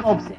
없어요.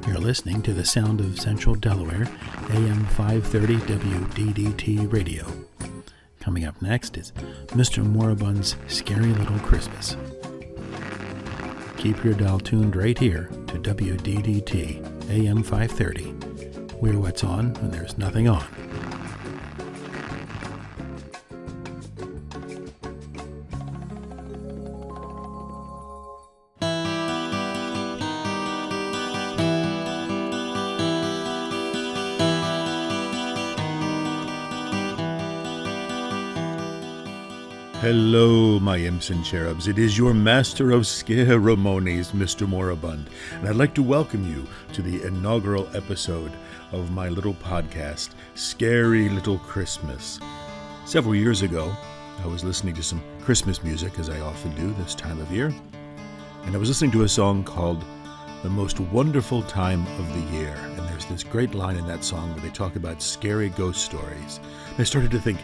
You're listening to the sound of Central Delaware, AM 530 WDDT radio. Coming up next is Mr. Moribund's Scary Little Christmas. Keep your dial tuned right here to WDDT, AM 530. We're what's on when there's nothing on. Hello, my imps and cherubs. It is your master of ceremonies, Mr. Moribund, and I'd like to welcome you to the inaugural episode of my little podcast, Scary Little Christmas. Several years ago, I was listening to some Christmas music, as I often do this time of year, and I was listening to a song called The Most Wonderful Time of the Year, and there's this great line in that song where they talk about scary ghost stories. And I started to think,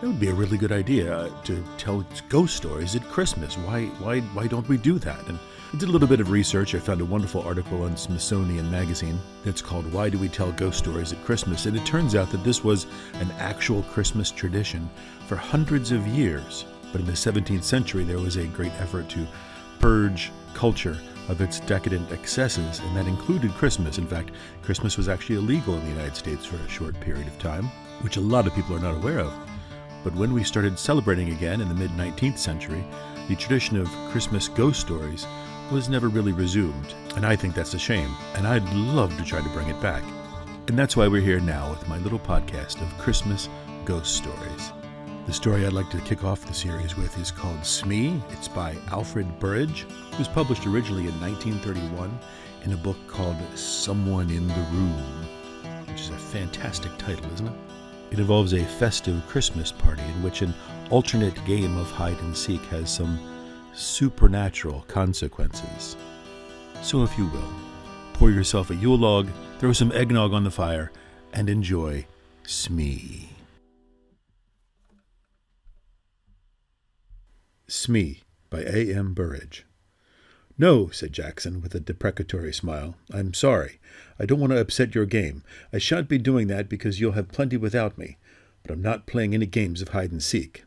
that would be a really good idea to tell ghost stories at Christmas. Why don't we do that? And I did a little bit of research. I found a wonderful article on Smithsonian Magazine that's called Why Do We Tell Ghost Stories at Christmas? And it turns out that this was an actual Christmas tradition for hundreds of years. But in the 17th century, there was a great effort to purge culture of its decadent excesses, and that included Christmas. In fact, Christmas was actually illegal in the United States for a short period of time, which a lot of people are not aware of. But when we started celebrating again in the mid-19th century, the tradition of Christmas ghost stories was never really resumed. And I think that's a shame. And I'd love to try to bring it back. And that's why we're here now with my little podcast of Christmas ghost stories. The story I'd like to kick off the series with is called Smee. It's by Alfred Burrage. It was published originally in 1931 in a book called S1E1, which is a fantastic title, isn't it? It involves a festive Christmas party in which an alternate game of hide and seek has some supernatural consequences. So if you will, pour yourself a Yule log, throw some eggnog on the fire, and enjoy Smee. Smee by A.M. Burrage. "No," said Jackson with a deprecatory smile. "I'm sorry. I don't want to upset your game. I shan't be doing that because you'll have plenty without me. But I'm not playing any games of hide-and-seek."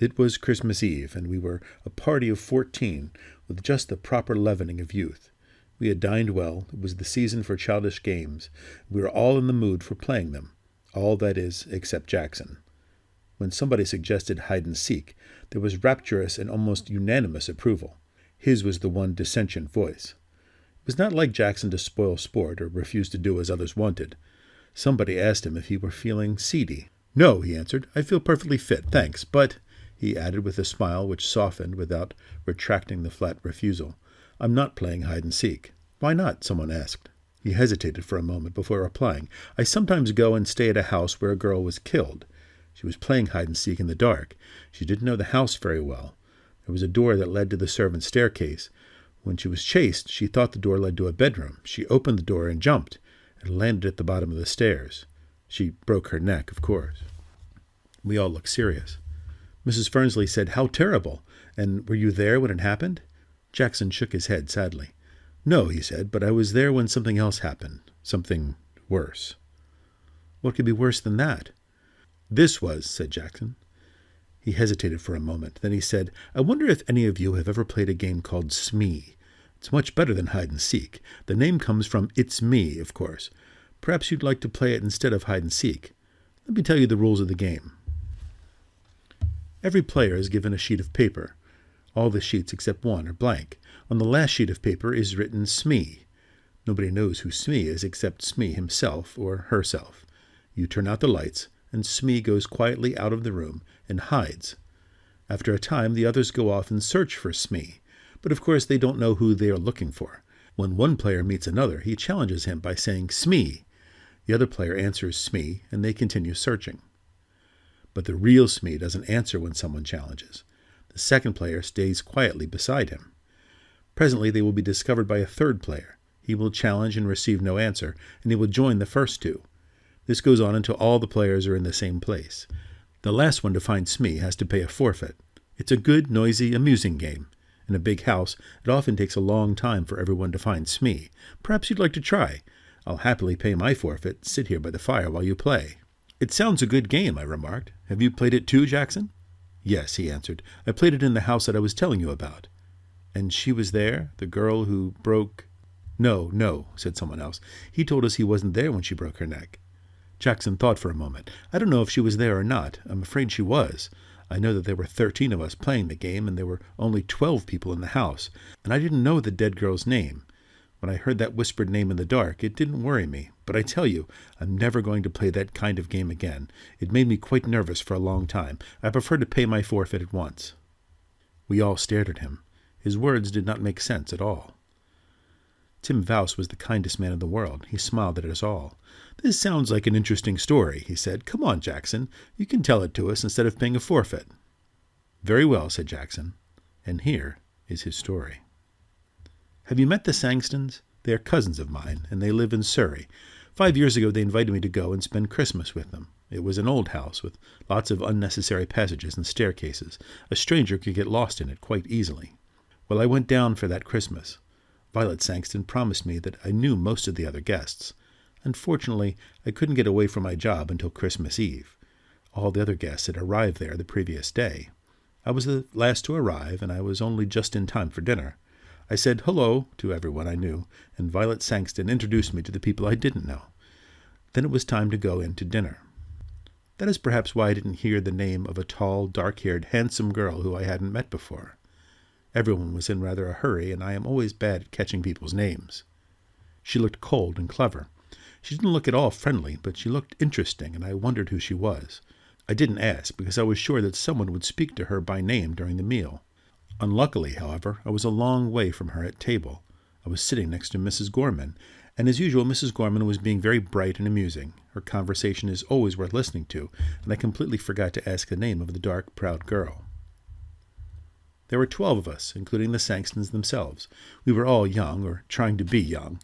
It was Christmas Eve, and we were a party of 14 with just the proper leavening of youth. We had dined well. It was the season for childish games. We were all in the mood for playing them. All, that is, except Jackson. When somebody suggested hide-and-seek, there was rapturous and almost unanimous approval. His was the one dissentient voice. It was not like Jackson to spoil sport or refuse to do as others wanted. Somebody asked him if he were feeling seedy. "No," he answered. "I feel perfectly fit, thanks. But," he added with a smile which softened without retracting the flat refusal, "I'm not playing hide-and-seek." "Why not?" someone asked. He hesitated for a moment before replying. "I sometimes go and stay at a house where a girl was killed. She was playing hide-and-seek in the dark. She didn't know the house very well. There was a door that led to the servants' staircase. When she was chased, she thought the door led to a bedroom. She opened the door and jumped, and landed at the bottom of the stairs. She broke her neck, of course." We all looked serious. Mrs. Fernsley said, "How terrible! And were you there when it happened?" Jackson shook his head sadly. "No," he said, "but I was there when something else happened. Something worse." "What could be worse than that?" "This was," said Jackson. He hesitated for a moment. Then he said, "I wonder if any of you have ever played a game called Smee. It's much better than hide-and-seek. The name comes from It's Me, of course. Perhaps you'd like to play it instead of hide-and-seek. Let me tell you the rules of the game. Every player is given a sheet of paper. All the sheets except one are blank. On the last sheet of paper is written Smee. Nobody knows who Smee is except Smee himself or herself. You turn out the lights, and Smee goes quietly out of the room and hides. After a time, the others go off and search for Smee, but of course they don't know who they are looking for. When one player meets another, he challenges him by saying Smee. The other player answers Smee, and they continue searching. But the real Smee doesn't answer when someone challenges. The second player stays quietly beside him. Presently they will be discovered by a third player. He will challenge and receive no answer, and he will join the first two. This goes on until all the players are in the same place. The last one to find Smee has to pay a forfeit. It's a good, noisy, amusing game. In a big house, it often takes a long time for everyone to find Smee. Perhaps you'd like to try. I'll happily pay my forfeit, sit here by the fire while you play. It sounds a good game, I remarked. Have you played it too, Jackson? Yes, he answered. I played it in the house that I was telling you about. And she was there, the girl who broke... No, said someone else. He told us he wasn't there when she broke her neck. Jackson thought for a moment. I don't know if she was there or not. I'm afraid she was. I know that there were 13 of us playing the game, and there were only 12 people in the house, and I didn't know the dead girl's name. When I heard that whispered name in the dark, it didn't worry me, but I tell you, I'm never going to play that kind of game again. It made me quite nervous for a long time. I prefer to pay my forfeit at once. We all stared at him. His words did not make sense at all. Tim Vouse was the kindest man in the world. He smiled at us all. This sounds like an interesting story, he said. Come on, Jackson. You can tell it to us instead of paying a forfeit. Very well, said Jackson. And here is his story. Have you met the Sangstons? They are cousins of mine, and they live in Surrey. 5 years ago they invited me to go and spend Christmas with them. It was an old house with lots of unnecessary passages and staircases. A stranger could get lost in it quite easily. Well, I went down for that Christmas. Violet Sangston promised me that I knew most of the other guests. Unfortunately, I couldn't get away from my job until Christmas Eve. All the other guests had arrived there the previous day. I was the last to arrive, and I was only just in time for dinner. I said hello to everyone I knew, and Violet Sangston introduced me to the people I didn't know. Then it was time to go in to dinner. That is perhaps why I didn't hear the name of a tall, dark-haired, handsome girl who I hadn't met before. Everyone was in rather a hurry, and I am always bad at catching people's names. She looked cold and clever. She didn't look at all friendly, but she looked interesting, and I wondered who she was. I didn't ask, because I was sure that someone would speak to her by name during the meal. Unluckily, however, I was a long way from her at table. I was sitting next to Mrs. Gorman, and as usual Mrs. Gorman was being very bright and amusing. Her conversation is always worth listening to, and I completely forgot to ask the name of the dark, proud girl. There were 12 of us, including the Sangstons themselves. We were all young, or trying to be young.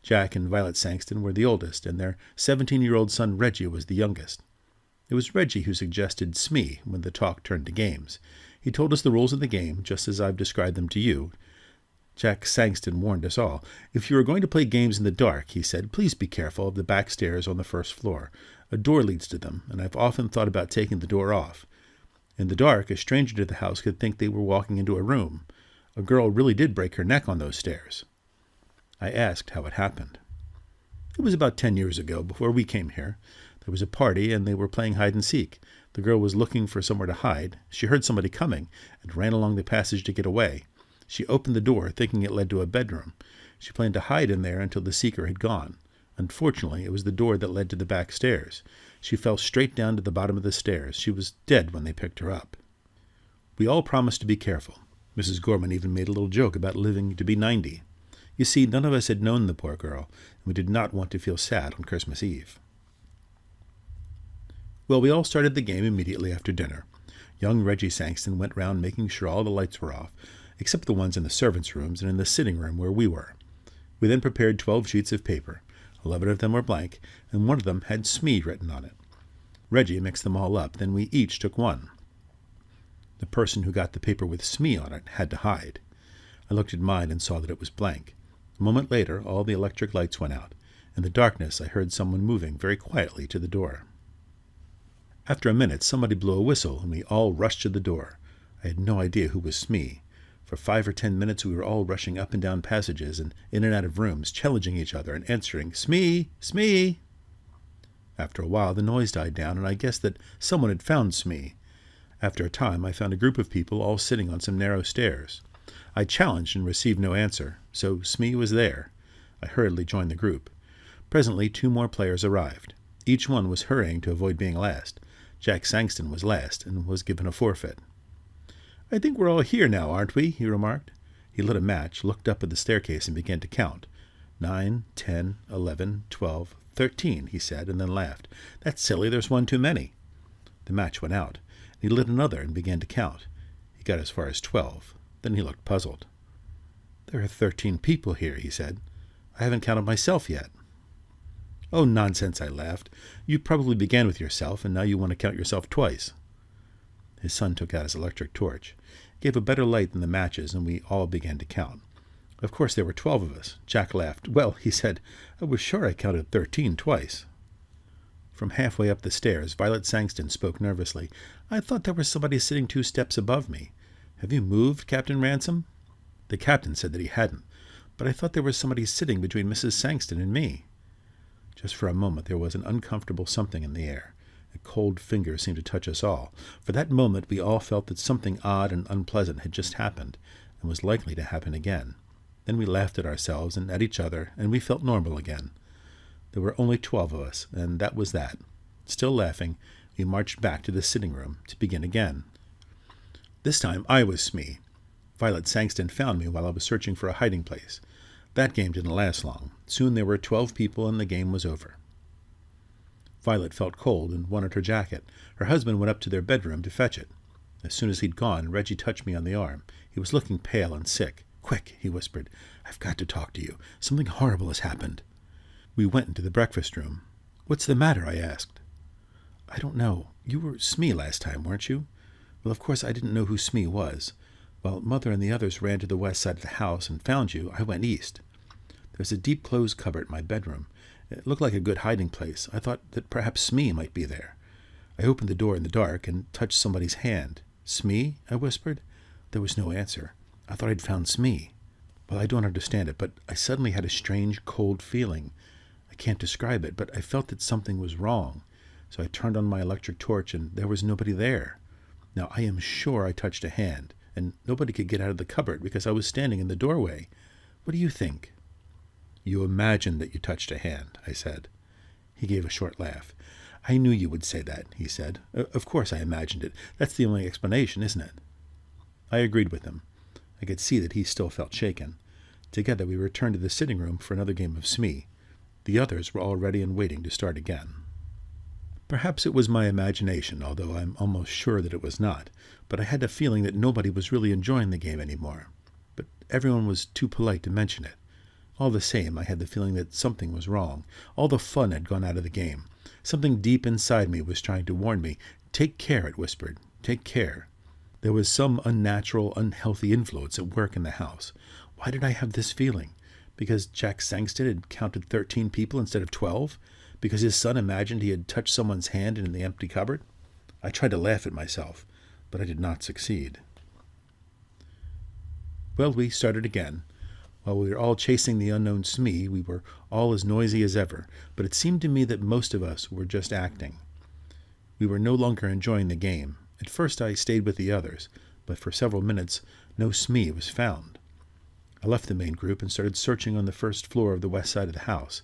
Jack and Violet Sangston were the oldest, and their 17-year-old son Reggie was the youngest. It was Reggie who suggested Smee when the talk turned to games. He told us the rules of the game, just as I've described them to you. Jack Sangston warned us all. If you are going to play games in the dark, he said, please be careful of the back stairs on the first floor. A door leads to them, and I've often thought about taking the door off. In the dark, a stranger to the house could think they were walking into a room. A girl really did break her neck on those stairs. I asked how it happened. It was about 10 years ago, before we came here. There was a party, and they were playing hide-and-seek. The girl was looking for somewhere to hide. She heard somebody coming, and ran along the passage to get away. She opened the door, thinking it led to a bedroom. She planned to hide in there until the seeker had gone. Unfortunately, it was the door that led to the back stairs. She fell straight down to the bottom of the stairs. She was dead when they picked her up. We all promised to be careful. Mrs. Gorman even made a little joke about living to be 90. You see, none of us had known the poor girl, and we did not want to feel sad on Christmas Eve. Well, we all started the game immediately after dinner. Young Reggie Sangston went round making sure all the lights were off, except the ones in the servants' rooms and in the sitting room where we were. We then prepared 12 sheets of paper. 11 of them were blank, and one of them had Smee written on it. Reggie mixed them all up, then we each took one. The person who got the paper with Smee on it had to hide. I looked at mine and saw that it was blank. A moment later, all the electric lights went out. In the darkness, I heard someone moving very quietly to the door. After a minute, somebody blew a whistle, and we all rushed to the door. I had no idea who was Smee. For 5 or 10 minutes we were all rushing up and down passages and in and out of rooms, challenging each other and answering, Smee! Smee! After a while the noise died down, and I guessed that someone had found Smee. After a time I found a group of people all sitting on some narrow stairs. I challenged and received no answer, so Smee was there. I hurriedly joined the group. Presently 2 more players arrived. Each one was hurrying to avoid being last. Jack Sangston was last, and was given a forfeit. I think we're all here now, aren't we? He remarked. He lit a match, looked up at the staircase, and began to count. 9, 10, 11, 12, 13, he said, and then laughed. That's silly, there's one too many. The match went out. He lit another and began to count. He got as far as 12. Then he looked puzzled. "There are 13 people here," he said. "I haven't counted myself yet." "Oh, nonsense," I laughed. "You probably began with yourself, and now you want to count yourself twice." His son took out his electric torch. It gave a better light than the matches, and we all began to count. Of course, there were 12 of us. Jack laughed. "Well," he said, "I was sure I counted 13 twice." From halfway up the stairs, Violet Sangston spoke nervously. "I thought there was somebody sitting 2 steps above me. Have you moved, Captain Ransom?" The captain said that he hadn't, but I thought there was somebody sitting between Mrs. Sangston and me. Just for a moment there was an uncomfortable something in the air. A cold finger seemed to touch us all. For that moment we all felt that something odd and unpleasant had just happened, and was likely to happen again. Then we laughed at ourselves and at each other, and we felt normal again. There were only 12 of us, and that was that. Still laughing, we marched back to the sitting room to begin again. This time I was Smee. Violet Sangston found me while I was searching for a hiding place. That game didn't last long. Soon there were 12 people, and the game was over. Violet felt cold and wanted her jacket. Her husband went up to their bedroom to fetch it. As soon as he'd gone, Reggie touched me on the arm. He was looking pale and sick. "Quick," he whispered. "I've got to talk to you. Something horrible has happened." We went into the breakfast room. "What's the matter?" I asked. "I don't know. You were Smee last time, weren't you?" Well, of course I didn't know who Smee was. While Mother and the others ran to the west side of the house and found you, I went east. There's a deep closed cupboard in my bedroom. It looked like a good hiding place. I thought that perhaps Smee might be there. I opened the door in the dark and touched somebody's hand. "Smee?" I whispered. There was no answer. I thought I'd found Smee. Well, I don't understand it, but I suddenly had a strange, cold feeling. I can't describe it, but I felt that something was wrong. So I turned on my electric torch, and there was nobody there. Now, I am sure I touched a hand, and nobody could get out of the cupboard because I was standing in the doorway. What do you think? "You imagined that you touched a hand," I said. He gave a short laugh. "I knew you would say that," he said. "Of course I imagined it. That's the only explanation, isn't it?" I agreed with him. I could see that he still felt shaken. Together we returned to the sitting room for another game of Smee. The others were all ready and waiting to start again. Perhaps it was my imagination, although I'm almost sure that it was not, but I had a feeling that nobody was really enjoying the game anymore. But everyone was too polite to mention it. All the same, I had the feeling that something was wrong. All the fun had gone out of the game. Something deep inside me was trying to warn me. "Take care," it whispered. "Take care." There was some unnatural, unhealthy influence at work in the house. Why did I have this feeling? Because Jack Sangston had counted 13 people instead of 12? Because his son imagined he had touched someone's hand in the empty cupboard? I tried to laugh at myself, but I did not succeed. Well, we started again. While we were all chasing the unknown Smee, we were all as noisy as ever, but it seemed to me that most of us were just acting. We were no longer enjoying the game. At first I stayed with the others, but for several minutes no Smee was found. I left the main group and started searching on the first floor of the west side of the house,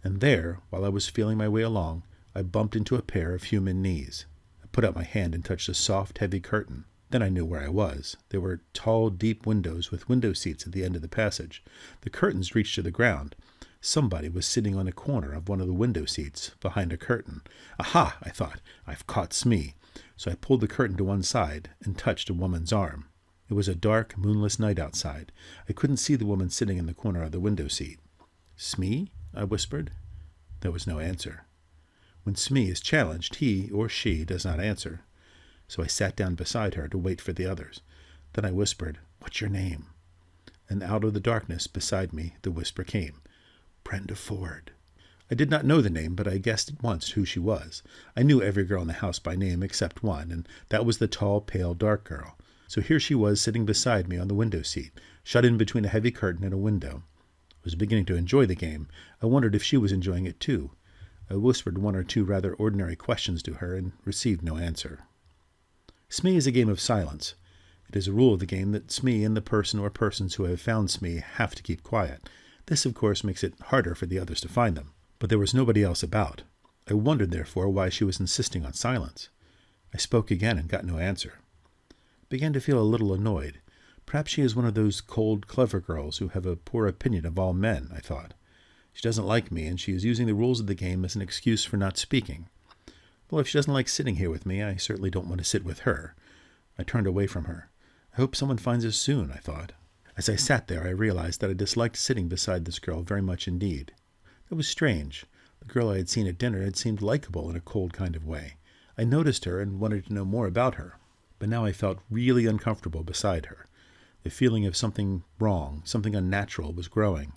and there, while I was feeling my way along, I bumped into a pair of human knees. I put out my hand and touched a soft, heavy curtain. Then I knew where I was. There were tall, deep windows with window seats at the end of the passage. The curtains reached to the ground. Somebody was sitting on a corner of one of the window seats, behind a curtain. "Aha!" I thought. "I've caught Smee." So I pulled the curtain to one side and touched a woman's arm. It was a dark, moonless night outside. I couldn't see the woman sitting in the corner of the window seat. "Smee?" I whispered. There was no answer. When Smee is challenged, he or she does not answer. So I sat down beside her to wait for the others. Then I whispered, "What's your name?" And out of the darkness beside me the whisper came, "Brenda Ford." I did not know the name, but I guessed at once who she was. I knew every girl in the house by name except one, and that was the tall, pale, dark girl. So here she was sitting beside me on the window seat, shut in between a heavy curtain and a window. I was beginning to enjoy the game. I wondered if she was enjoying it too. I whispered one or two rather ordinary questions to her and received no answer. Smee is a game of silence. It is a rule of the game that Smee and the person or persons who have found Smee have to keep quiet. This, of course, makes it harder for the others to find them. But there was nobody else about. I wondered, therefore, why she was insisting on silence. I spoke again and got no answer. I began to feel a little annoyed. Perhaps she is one of those cold, clever girls who have a poor opinion of all men, I thought. She doesn't like me, and she is using the rules of the game as an excuse for not speaking. Well, if she doesn't like sitting here with me, I certainly don't want to sit with her. I turned away from her. I hope someone finds us soon, I thought. As I sat there, I realized that I disliked sitting beside this girl very much indeed. It was strange. The girl I had seen at dinner had seemed likable in a cold kind of way. I noticed her and wanted to know more about her. But now I felt really uncomfortable beside her. The feeling of something wrong, something unnatural, was growing.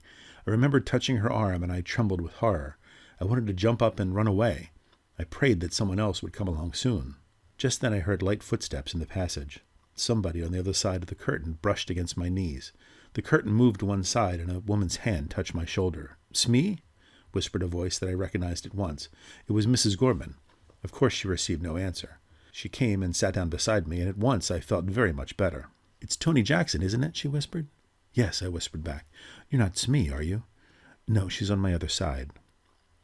I remembered touching her arm, and I trembled with horror. I wanted to jump up and run away. I prayed that someone else would come along soon. Just then I heard light footsteps in the passage. Somebody on the other side of the curtain brushed against my knees. The curtain moved to one side, and a woman's hand touched my shoulder. "Smee?" whispered a voice that I recognized at once. It was Mrs. Gorman. Of course she received no answer. She came and sat down beside me, and at once I felt very much better. "It's Tony Jackson, isn't it?" she whispered. "Yes," I whispered back. "You're not Smee, are you?" "No, she's on my other side."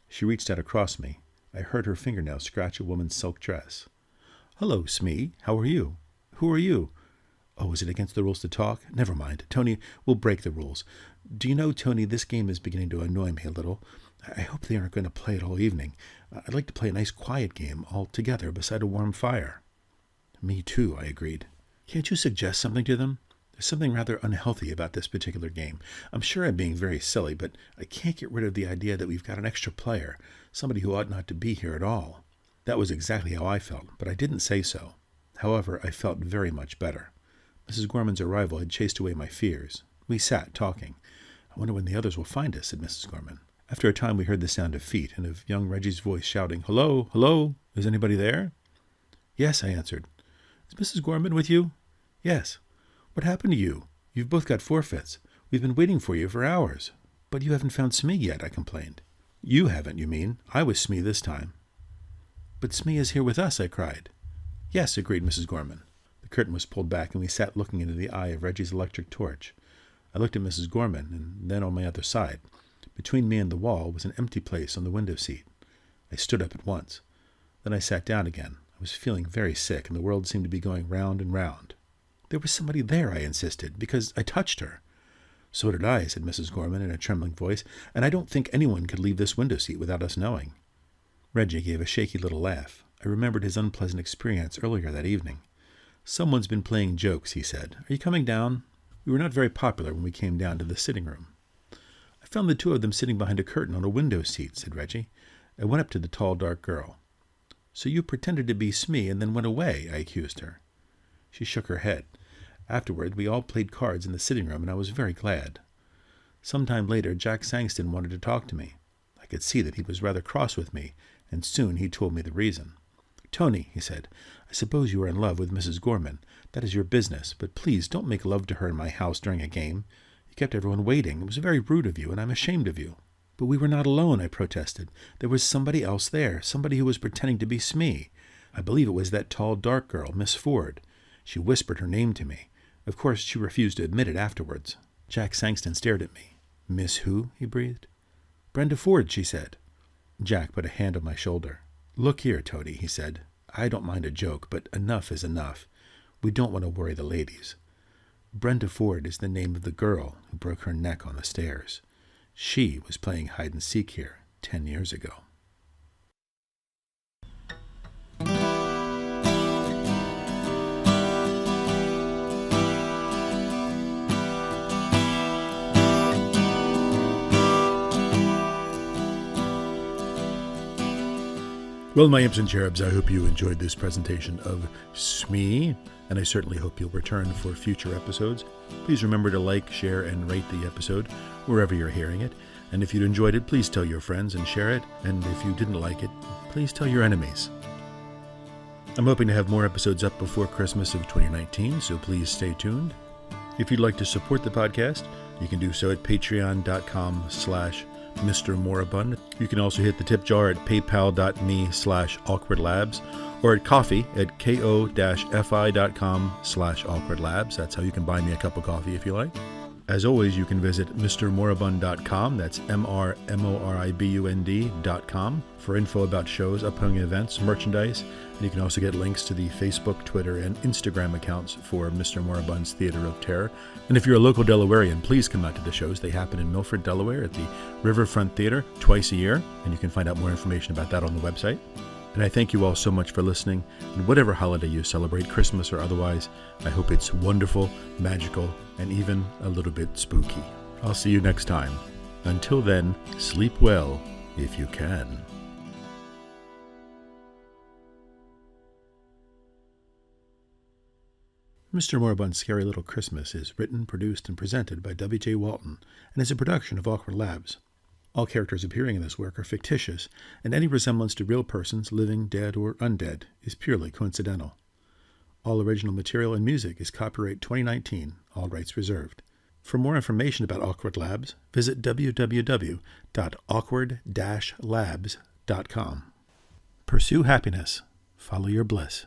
She reached out across me. I heard her fingernails scratch a woman's silk dress. "Hello, Smee. How are you? Who are you? Oh, is it against the rules to talk? Never mind. Tony, we'll break the rules. Do you know, Tony, this game is beginning to annoy me a little. I hope they aren't going to play it all evening. I'd like to play a nice quiet game all together beside a warm fire." "Me too," I agreed. "Can't you suggest something to them? There's something rather unhealthy about this particular game. I'm sure I'm being very silly, but I can't get rid of the idea that we've got an extra player, somebody who ought not to be here at all." That was exactly how I felt, but I didn't say so. However, I felt very much better. Mrs. Gorman's arrival had chased away my fears. We sat talking. "I wonder when the others will find us," said Mrs. Gorman. After a time we heard the sound of feet and of young Reggie's voice shouting, "Hello, hello, is anybody there?" "Yes," I answered. "Is Mrs. Gorman with you?" "Yes." "What happened to you? You've both got forfeits. We've been waiting for you for hours." "But you haven't found Smee yet," I complained. "You haven't, you mean. I was Smee this time." "But Smee is here with us," I cried. "Yes," agreed Mrs. Gorman. The curtain was pulled back, and we sat looking into the eye of Reggie's electric torch. I looked at Mrs. Gorman, and then on my other side. Between me and the wall was an empty place on the window seat. I stood up at once. Then I sat down again. I was feeling very sick, and the world seemed to be going round and round. "There was somebody there," I insisted, "because I touched her." "So did I," said Mrs. Gorman in a trembling voice, "and I don't think anyone could leave this window seat without us knowing." Reggie gave a shaky little laugh. I remembered his unpleasant experience earlier that evening. "Someone's been playing jokes," he said. "Are you coming down?" We were not very popular when we came down to the sitting room. "I found the two of them sitting behind a curtain on a window seat," said Reggie. I went up to the tall, dark girl. "So you pretended to be Smee and then went away," I accused her. She shook her head. Afterward, we all played cards in the sitting room, and I was very glad. Some time later, Jack Sangston wanted to talk to me. I could see that he was rather cross with me, and soon he told me the reason. "Tony," he said, "I suppose you are in love with Mrs. Gorman. That is your business, but please don't make love to her in my house during a game. You kept everyone waiting. It was very rude of you, and I'm ashamed of you." "But we were not alone," I protested. "There was somebody else there, somebody who was pretending to be Smee. I believe it was that tall, dark girl, Miss Ford. She whispered her name to me. Of course, she refused to admit it afterwards." Jack Sangston stared at me. "Miss who?" he breathed. "Brenda Ford," she said. Jack put a hand on my shoulder. "Look here, Tony," he said. "I don't mind a joke, but enough is enough. We don't want to worry the ladies. Brenda Ford is the name of the girl who broke her neck on the stairs. She was playing hide-and-seek here 10 years ago." Well, my imps and cherubs, I hope you enjoyed this presentation of Smee, and I certainly hope you'll return for future episodes. Please remember to like, share, and rate the episode wherever you're hearing it. And if you enjoyed it, please tell your friends and share it. And if you didn't like it, please tell your enemies. I'm hoping to have more episodes up before Christmas of 2019, so please stay tuned. If you'd like to support the podcast, you can do so at patreon.com/Mr. Moribund. You can also hit the tip jar at paypal.me/awkwardlabs or at coffee at ko-fi.com/awkwardlabs. That's how you can buy me a cup of coffee if you like. As always, you can visit mrmoribund.com, that's MRMORIBUND.com, for info about shows, upcoming events, merchandise, and you can also get links to the Facebook, Twitter, and Instagram accounts for Mr. Moribund's Theater of Terror. And if you're a local Delawarean, please come out to the shows. They happen in Milford, Delaware at the Riverfront Theater twice a year, and you can find out more information about that on the website. And I thank you all so much for listening. And whatever holiday you celebrate, Christmas or otherwise, I hope it's wonderful, magical, and even a little bit spooky. I'll see you next time. Until then, sleep well if you can. Mr. Moribund's Scary Little Christmas is written, produced, and presented by W.J. Walton and is a production of Awkward Labs. All characters appearing in this work are fictitious, and any resemblance to real persons, living, dead, or undead, is purely coincidental. All original material and music is copyright 2019, all rights reserved. For more information about Awkward Labs, visit www.awkward-labs.com. Pursue happiness. Follow your bliss.